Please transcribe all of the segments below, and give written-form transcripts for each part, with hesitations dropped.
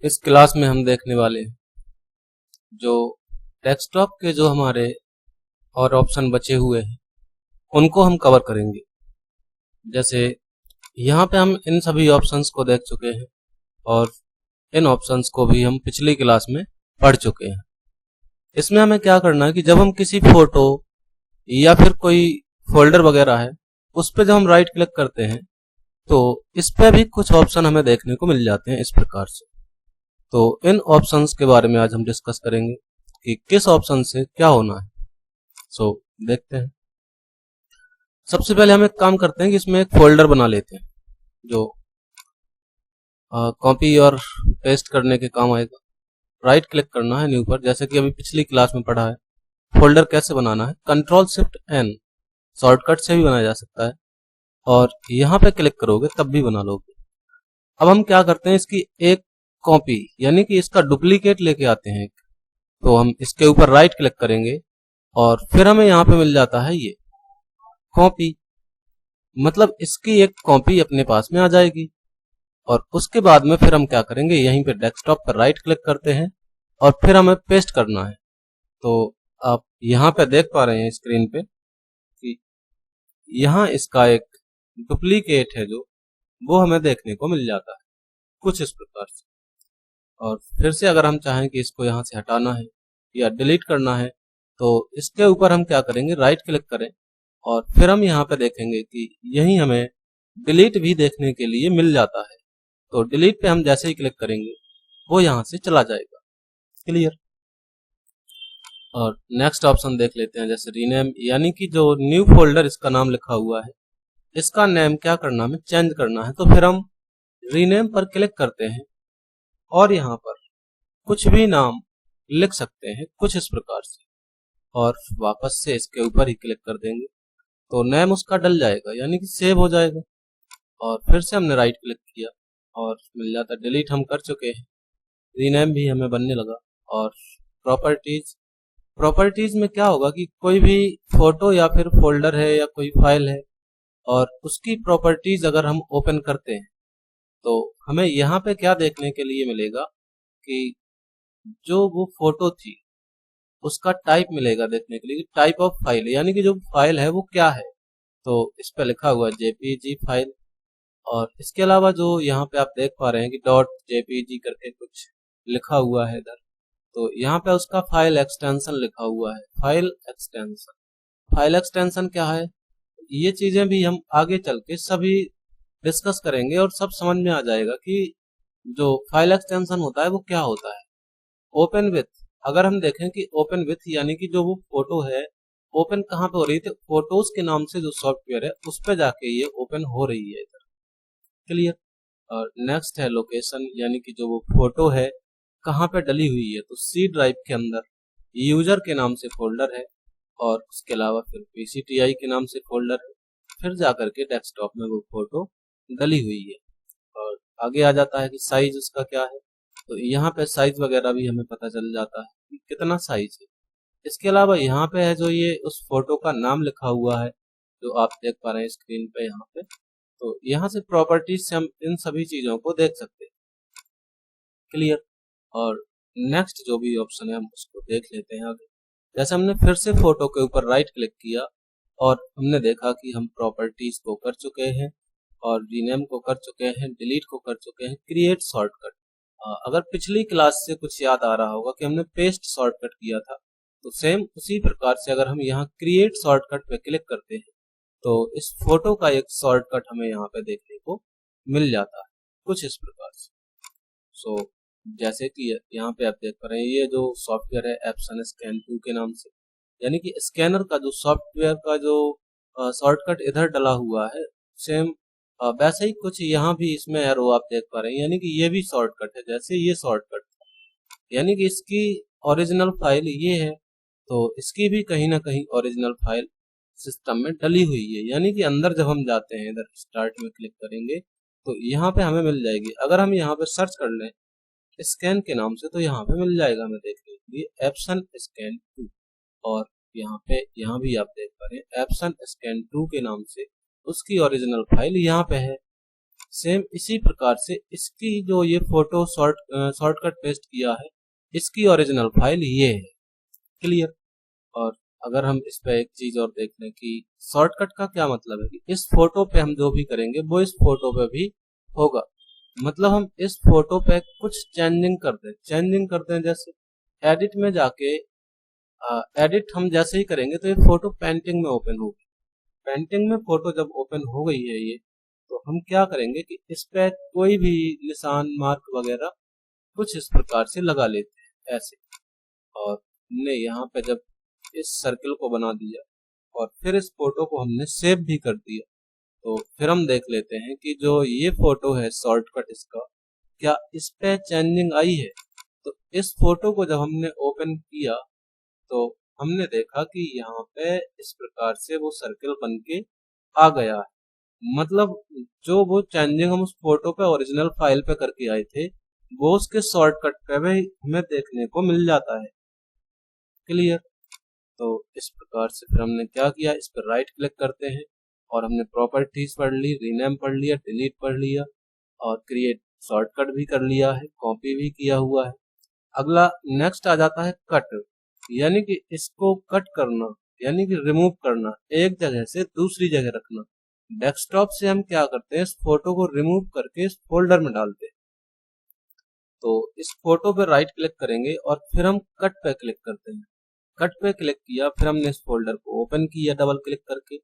इस क्लास में हम देखने वाले हैं जो डेस्कटॉप के जो हमारे और ऑप्शन बचे हुए हैं उनको हम कवर करेंगे। जैसे यहाँ पे हम इन सभी ऑप्शंस को देख चुके हैं और इन ऑप्शंस को भी हम पिछली क्लास में पढ़ चुके हैं। इसमें हमें क्या करना है कि जब हम किसी फोटो या फिर कोई फोल्डर वगैरह है उस पर जब हम राइट क्लिक करते हैं तो इस पे भी कुछ ऑप्शन हमें देखने को मिल जाते हैं इस प्रकार से। तो इन ऑप्शंस के बारे में आज हम डिस्कस करेंगे कि किस ऑप्शन से क्या होना है। देखते हैं। सबसे पहले हम एक काम करते हैं कि इसमें एक फोल्डर बना लेते हैं जो कॉपी और पेस्ट करने के काम आएगा। राइट क्लिक करना है न्यू पर, जैसे कि अभी पिछली क्लास में पढ़ा है। फोल्डर कैसे बनाना है, कंट्रोल शिफ्ट एन शॉर्टकट से भी बनाया जा सकता है और यहाँ पे क्लिक करोगे तब भी बना लोगे। अब हम क्या करते हैं, इसकी एक कॉपी यानी कि इसका डुप्लीकेट लेके आते हैं। तो हम इसके ऊपर राइट क्लिक करेंगे और फिर हमें यहाँ पे मिल जाता है ये कॉपी, मतलब इसकी एक कॉपी अपने पास में आ जाएगी। और उसके बाद में फिर हम क्या करेंगे, यहीं पे डेस्कटॉप पर राइट क्लिक करते हैं और फिर हमें पेस्ट करना है। तो आप यहाँ पे देख पा रहे हैं स्क्रीन पे कि यहाँ इसका एक डुप्लीकेट है जो वो हमें देखने को मिल जाता है कुछ इस प्रकार से। और फिर से अगर हम चाहें कि इसको यहाँ से हटाना है या डिलीट करना है तो इसके ऊपर हम क्या करेंगे, राइट क्लिक करें और फिर हम यहाँ पे देखेंगे कि यही हमें डिलीट भी देखने के लिए मिल जाता है। तो डिलीट पे हम जैसे ही क्लिक करेंगे वो यहाँ से चला जाएगा। क्लियर। और नेक्स्ट ऑप्शन देख लेते हैं, जैसे रीनेम, यानी कि जो न्यू फोल्डर इसका नाम लिखा हुआ है इसका नेम क्या करना, हमें चेंज करना है। तो फिर हम रीनेम पर क्लिक करते हैं और यहाँ पर कुछ भी नाम लिख सकते हैं कुछ इस प्रकार से, और वापस से इसके ऊपर ही क्लिक कर देंगे तो नेम उसका डल जाएगा यानी कि सेव हो जाएगा। और फिर से हमने राइट क्लिक किया और मिल जाता, डिलीट हम कर चुके हैं, रीनेम भी हमें बनने लगा। और प्रॉपर्टीज में क्या होगा कि कोई भी फोटो या फिर फोल्डर है या कोई फाइल है और उसकी प्रॉपर्टीज अगर हम ओपन करते हैं तो हमें यहाँ पे क्या देखने के लिए मिलेगा कि जो वो फोटो थी उसका टाइप मिलेगा देखने के लिए, टाइप ऑफ फाइल, यानी कि जो फाइल है वो क्या है। तो इस पे लिखा हुआ है जेपीजी फाइल। और इसके अलावा जो यहाँ पे आप देख पा रहे हैं कि डॉट जेपीजी करके कुछ लिखा हुआ है इधर, तो यहाँ पे उसका फाइल एक्सटेंशन लिखा हुआ है। फाइल एक्सटेंशन क्या है, ये चीजें भी हम आगे चल के सभी डिस्कस करेंगे और सब समझ में आ जाएगा कि जो फाइल एक्सटेंशन होता है वो क्या होता है। ओपन विथ, अगर हम देखें कि ओपन विथ यानी कि जो वो फोटो है ओपन कहाँ पे हो रही थी, फोटोज के नाम से जो सॉफ्टवेयर है उस पे जाके ये ओपन हो रही है इधर। क्लियर। और नेक्स्ट है लोकेशन, यानी कि जो वो फोटो है कहाँ पे डली हुई है, तो सी ड्राइव के अंदर यूजर के नाम से फोल्डर है और उसके अलावा फिर पीसीटीआई के नाम से फोल्डर है, फिर जाकर के डेस्कटॉप में वो फोटो डली हुई है। और आगे आ जाता है कि साइज उसका क्या है, तो यहाँ पे साइज वगैरह भी हमें पता चल जाता है कि कितना साइज है। इसके अलावा यहाँ पे है जो ये उस फोटो का नाम लिखा हुआ है जो आप देख पा रहे हैं स्क्रीन पे यहाँ पे, तो यहाँ से प्रॉपर्टीज से हम इन सभी चीजों को देख सकते हैं। क्लियर। और नेक्स्ट जो भी ऑप्शन है हम उसको देख लेते हैं आगे। जैसे हमने फिर से फोटो के ऊपर राइट क्लिक किया और हमने देखा कि हम प्रॉपर्टीज को कर चुके हैं और रीनेम को कर चुके हैं, डिलीट को कर चुके हैं, क्रिएट शॉर्टकट। अगर पिछली क्लास से कुछ याद आ रहा होगा कि हमने पेस्ट शॉर्टकट किया था, तो सेम उसी प्रकार से अगर हम यहाँ क्रिएट शॉर्टकट पे क्लिक करते हैं तो इस फोटो का एक शॉर्टकट हमें यहाँ पे देखने को मिल जाता है कुछ इस प्रकार से। जैसे कि यहाँ पे आप देख पा रहे हैं ये जो सॉफ्टवेयर है एप्सन स्कैन 2 के नाम से, यानी कि स्कैनर का जो सॉफ्टवेयर का जो शॉर्टकट इधर डला हुआ है सेम वैसे ही कुछ यहाँ भी इसमें एरो आप देख पा रहे हैं, यानी कि ये भी शॉर्टकट है जैसे ये शॉर्टकट, यानी कि इसकी ओरिजिनल फाइल ये है तो इसकी भी कहीं ना कहीं ओरिजिनल फाइल सिस्टम में डली हुई है। यानी कि अंदर जब हम जाते हैं इधर स्टार्ट में क्लिक करेंगे तो यहाँ पे हमें मिल जाएगी। अगर हम यहाँ पे सर्च कर लें स्कैन के नाम से तो यहाँ पे मिल जाएगा हमें देखने के लिए एप्सन स्कैन 2। और यहाँ भी आप देख पा रहे हैं एप्सन स्कैन 2 के नाम से उसकी ओरिजिनल फाइल यहाँ पे है। सेम इसी प्रकार से इसकी जो ये फोटो शॉर्टकट पेस्ट किया है, इसकी ओरिजिनल फाइल ये है। क्लियर। और अगर हम इस पे एक चीज और देख लें कि शॉर्टकट का क्या मतलब है कि इस फोटो पे हम जो भी करेंगे वो इस फोटो पे भी होगा। मतलब हम इस फोटो पे कुछ चेंजिंग करते हैं जैसे एडिट में जाके एडिट हम जैसे ही करेंगे तो ये फोटो पेंटिंग में ओपन होगी। पेंटिंग में फोटो जब ओपन हो गई है ये, तो हम क्या करेंगे कि इस पे कोई भी निशान मार्क वगैरह कुछ इस प्रकार से लगा लेते हैं ऐसे। और हमने यहाँ पे जब इस सर्किल को बना दिया और फिर इस फोटो को हमने सेव भी कर दिया, तो फिर हम देख लेते हैं कि जो ये फोटो है शॉर्टकट इसका, क्या इस पे चेंजिंग आई है। तो इस फोटो को जब हमने ओपन किया तो हमने देखा कि यहाँ पे इस प्रकार से वो सर्किल बन के आ गया है। मतलब जो वो चेंजिंग हम उस फोटो पे ओरिजिनल फाइल पे करके आए थे, वो उसके शॉर्टकट पे भी हमें देखने को मिल जाता है। क्लियर। तो इस प्रकार से फिर हमने क्या किया, इस पर राइट क्लिक करते हैं और हमने प्रॉपर्टीज पढ़ ली, रीनेम पढ़ लिया, डिलीट पढ़ लिया और क्रिएट शॉर्टकट भी कर लिया है, कॉपी भी किया हुआ है। अगला नेक्स्ट आ जाता है कट, यानी कि इसको कट करना, यानी कि रिमूव करना, एक जगह से दूसरी जगह रखना। डेस्कटॉप से हम क्या करते हैं, इस फोटो को रिमूव करके इस फोल्डर में डालते हैं। तो इस फोटो पे राइट क्लिक करेंगे और फिर हम कट पे क्लिक करते हैं। कट पे क्लिक किया, फिर हमने इस फोल्डर को ओपन किया डबल क्लिक करके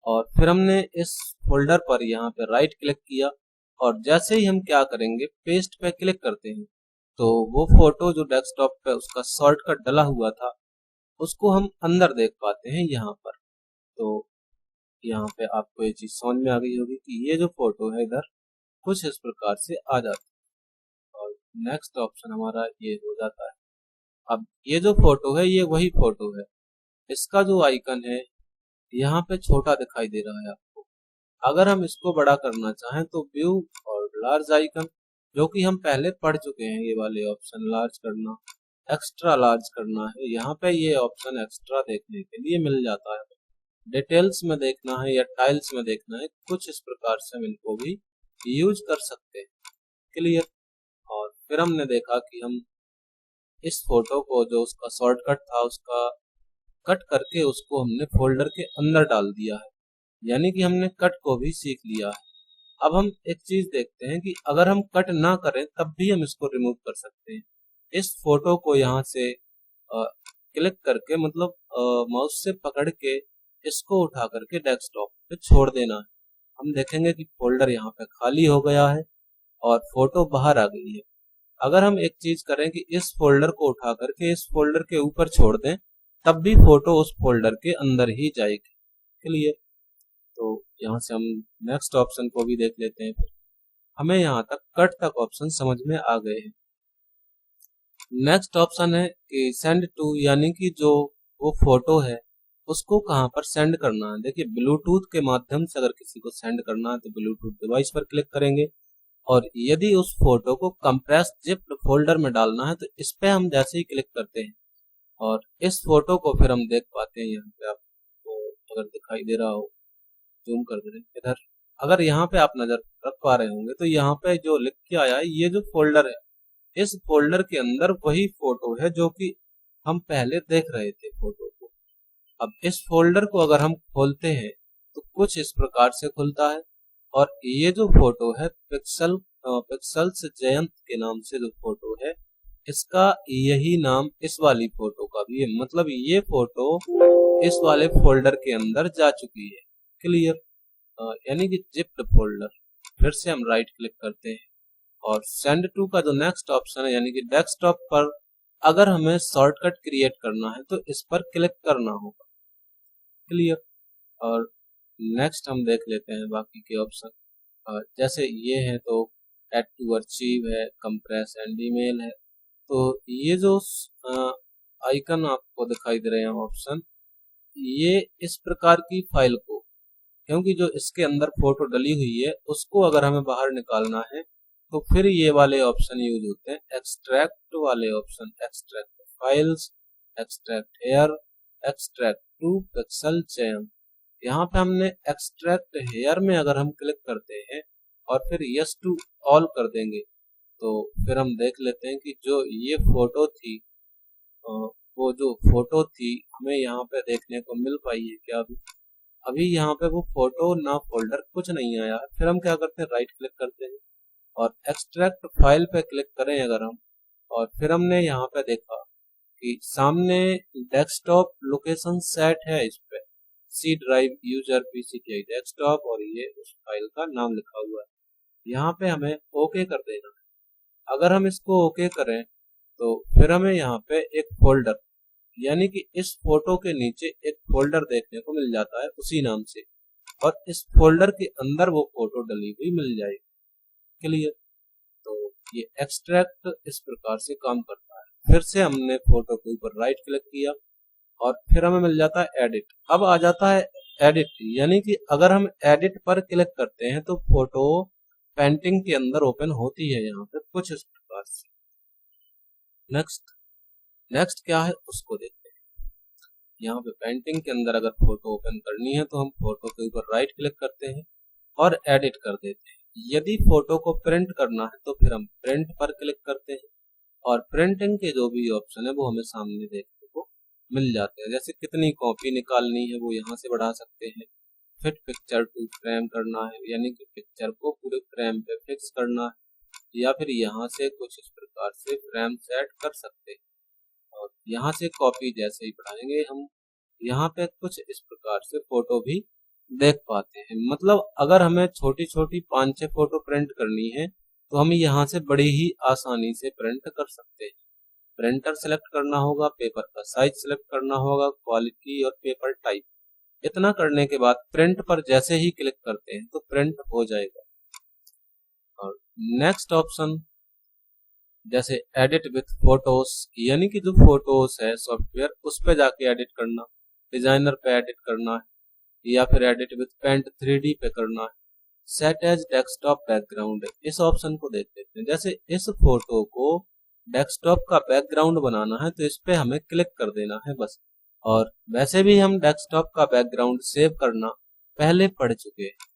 और फिर हमने इस फोल्डर पर यहाँ पे राइट क्लिक किया और जैसे ही हम क्या करेंगे, पेस्ट पे क्लिक करते हैं, तो वो फोटो जो डेस्कटॉप पे उसका शॉर्टकट डला हुआ था उसको हम अंदर देख पाते हैं यहाँ पर। तो यहाँ पे आपको ये चीज समझ में आ गई होगी कि ये जो फोटो है इधर कुछ इस प्रकार से आ जाती है। और नेक्स्ट ऑप्शन हमारा ये हो जाता है। अब ये जो फोटो है ये वही फोटो है, इसका जो आइकन है यहाँ पे छोटा दिखाई दे रहा है आपको। अगर हम इसको बड़ा करना चाहें तो व्यू और लार्ज आइकन, जो कि हम पहले पढ़ चुके हैं, ये वाले ऑप्शन लार्ज करना, एक्स्ट्रा लार्ज करना है, यहाँ पे ये ऑप्शन एक्स्ट्रा देखने के लिए मिल जाता है। डिटेल्स में देखना है या टाइल्स में देखना है, कुछ इस प्रकार से हम इनको भी यूज कर सकते हैं। क्लियर। और फिर हमने देखा कि हम इस फोटो को जो उसका शॉर्टकट था उसका कट करके उसको हमने फोल्डर के अंदर डाल दिया है, यानी कि हमने कट को भी सीख लिया है। अब हम एक चीज देखते हैं कि अगर हम कट ना करें तब भी हम इसको रिमूव कर सकते हैं। इस फोटो को यहाँ से क्लिक करके, मतलब माउस से पकड़ के इसको उठा करके डेस्कटॉप पे छोड़ देना है। हम देखेंगे कि फोल्डर यहाँ पे खाली हो गया है और फोटो बाहर आ गई है। अगर हम एक चीज करें कि इस फोल्डर को उठा करके इस फोल्डर के ऊपर छोड़ दें, तब भी फोटो उस फोल्डर के अंदर ही जाएगी। क्लियर। तो यहाँ से हम नेक्स्ट ऑप्शन को भी देख लेते हैं। फिर हमें यहाँ तक कट तक ऑप्शन समझ में आ गए हैं। नेक्स्ट ऑप्शन है कि सेंड टू, यानी कि जो वो फोटो है उसको कहाँ पर सेंड करना है। देखिए ब्लूटूथ के माध्यम से अगर किसी को सेंड करना है तो ब्लूटूथ डिवाइस पर क्लिक करेंगे और यदि उस फोटो को कंप्रेस जिप फोल्डर में डालना है तो इस पे हम जैसे ही क्लिक करते हैं और इस फोटो को फिर हम देख पाते हैं। यहाँ पे आपको अगर दिखाई दे रहा हो, जूम कर दे इधर, अगर यहाँ पे आप नजर रख पा रहे होंगे तो यहाँ पे जो लिख के आया है ये जो फोल्डर है, इस फोल्डर के अंदर वही फोटो है जो कि हम पहले देख रहे थे फोटो को। अब इस फोल्डर को अगर हम खोलते हैं तो कुछ इस प्रकार से खुलता है और ये जो फोटो है पिक्सल्स जयंत के नाम से जो फोटो है, इसका यही नाम इस वाली फोटो का भी है। मतलब ये फोटो इस वाले फोल्डर के अंदर जा चुकी है। क्लियर। यानी कि जिप्ड फोल्डर। फिर से हम राइट क्लिक करते हैं और सेंड टू का जो नेक्स्ट ऑप्शन है, यानी कि डेस्कटॉप पर अगर हमें शॉर्टकट क्रिएट करना है तो इस पर क्लिक करना होगा। क्लियर। और नेक्स्ट हम देख लेते हैं बाकी के ऑप्शन। जैसे ये है तो एड टू अर्चीव है, कंप्रेस एंड ईमेल है। तो ये जो आइकन आपको दिखाई दे रहे हैं ऑप्शन, ये इस प्रकार की फाइल को, क्योंकि जो इसके अंदर फोटो डली हुई है उसको अगर हमें बाहर निकालना है तो फिर ये वाले ऑप्शन यूज होते हैं। एक्सट्रैक्ट वाले option, extract files, extract hair, extract to pixel चयन। यहाँ पे हमने एक्सट्रैक्ट हेयर में अगर हम क्लिक करते हैं और फिर यस टू ऑल कर देंगे तो फिर हम देख लेते हैं कि जो ये फोटो थी वो जो फोटो थी हमें यहाँ पे देखने को मिल पाई है क्या? अभी अभी यहाँ पे वो फोटो ना फोल्डर कुछ नहीं आया। फिर हम क्या करते हैं, राइट क्लिक करते हैं और एक्सट्रैक्ट फाइल पे क्लिक करें अगर हम, और फिर हमने यहाँ पे देखा कि सामने डेस्कटॉप लोकेशन सेट है, इस पे C drive user PCTI desktop और ये उस फाइल का नाम लिखा हुआ है। यहाँ पे हमें ओके कर देना है। अगर हम इसको ओके करें तो फिर हमें यहाँ पे एक फोल्डर, यानी कि इस फोटो के नीचे एक फोल्डर देखने को मिल जाता है उसी नाम से, और इस फोल्डर के अंदर वो फोटो डली हुई मिल जाएगी। क्लियर? तो ये एक्सट्रैक्ट इस प्रकार से काम करता है। फिर से हमने फोटो के ऊपर राइट क्लिक किया और फिर हमें मिल जाता है एडिट। अब आ जाता है एडिट, यानी कि अगर हम एडिट पर क्लिक करते हैं तो फोटो पेंटिंग के अंदर ओपन होती है यहाँ पे कुछ इस प्रकार से। नेक्स्ट क्या है उसको देखते हैं। यहाँ पे पेंटिंग के अंदर अगर फोटो ओपन करनी है तो हम फोटो के ऊपर राइट क्लिक करते हैं और एडिट कर देते हैं। यदि फोटो को प्रिंट करना है तो फिर हम प्रिंट पर क्लिक करते हैं और प्रिंटिंग के जो भी ऑप्शन है वो हमें सामने देखने को मिल जाते हैं। जैसे कितनी कॉपी निकालनी है वो यहाँ से बढ़ा सकते हैं, फिट पिक्चर टू फ्रेम करना है यानी कि पिक्चर को पूरे फ्रेम पे फिक्स करना है, या फिर यहाँ से कुछ इस प्रकार से फ्रेम सेट कर सकते हैं। और यहाँ से कॉपी जैसे ही बढ़ाएंगे हम यहाँ पे कुछ इस प्रकार से फोटो भी देख पाते हैं। मतलब अगर हमें छोटी छोटी 5-6 फोटो प्रिंट करनी है तो हम यहाँ से बड़ी ही आसानी से प्रिंट कर सकते हैं। प्रिंटर सेलेक्ट करना होगा, पेपर का साइज सेलेक्ट करना होगा, क्वालिटी और पेपर टाइप। इतना करने के बाद प्रिंट पर जैसे ही क्लिक करते हैं तो प्रिंट हो जाएगा। और नेक्स्ट ऑप्शन जैसे एडिट विथ फोटोज, यानी कि जो फोटोज है सॉफ्टवेयर उस पे जाके एडिट करना, डिजाइनर पे एडिट करना है, या फिर एडिट विथ पेंट 3D पे करना है। सेट एज डेस्कटॉप बैकग्राउंड, इस ऑप्शन को देख लेते हैं। जैसे इस फोटो को डेस्कटॉप का बैकग्राउंड बनाना है तो इस पे हमें क्लिक कर देना है बस। और वैसे भी हम डेस्कटॉप का बैकग्राउंड सेव करना पहले पढ़ चुके हैं।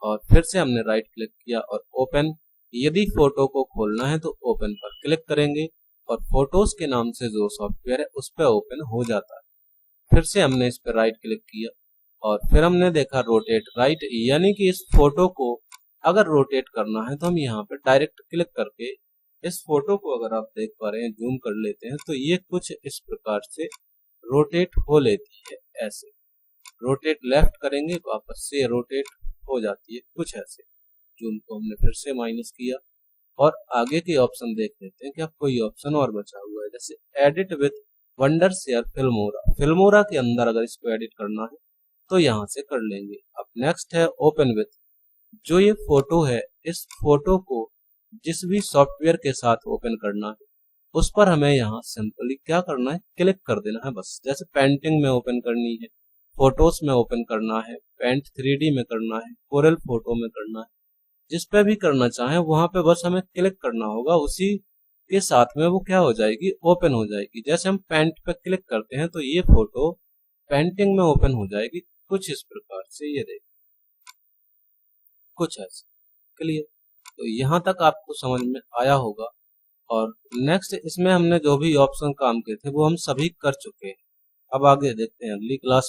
और फिर से हमने राइट क्लिक किया और ओपन, यदि फोटो को खोलना है तो ओपन पर क्लिक करेंगे और फोटोज के नाम से जो सॉफ्टवेयर है उस पर ओपन हो जाता है। फिर से हमने इस पर राइट क्लिक किया और फिर हमने देखा रोटेट राइट, यानी कि इस फोटो को अगर रोटेट करना है तो हम यहाँ पे डायरेक्ट क्लिक करके इस फोटो को, अगर आप देख पा रहे हैं जूम कर लेते हैं तो ये कुछ इस प्रकार से रोटेट हो लेती है। ऐसे रोटेट लेफ्ट करेंगे वापस से रोटेट हो जाती है कुछ ऐसे। जूम को हमने फिर से माइनस किया और आगे के ऑप्शन देख लेते हैं क्या कोई ऑप्शन और बचा हुआ है। जैसे edit with Wondershare Filmora, Filmora के अंदर अगर इसको एडिट करना है तो यहाँ से कर लेंगे। अब नेक्स्ट है ओपन विथ, जो ये फोटो है इस फोटो को जिस भी सॉफ्टवेयर के साथ ओपन करना है उस पर हमें यहाँ सिंपली क्या करना है, क्लिक कर देना है बस। जैसे पेंटिंग में ओपन करनी है, फोटोज में ओपन करना है, पेंट 3D में करना है, कोरल फोटो में करना है, जिस पे भी करना चाहें वहां पे बस हमें क्लिक करना होगा, उसी के साथ में वो क्या हो जाएगी, ओपन हो जाएगी। जैसे हम पेंट पे क्लिक करते हैं तो ये फोटो पेंटिंग में ओपन हो जाएगी कुछ इस प्रकार से। ये देखिए कुछ ऐसे। क्लियर? तो यहाँ तक आपको समझ में आया होगा। और नेक्स्ट इसमें हमने जो भी ऑप्शन काम किए थे वो हम सभी कर चुके हैं। अब आगे देखते हैं अगली क्लास में।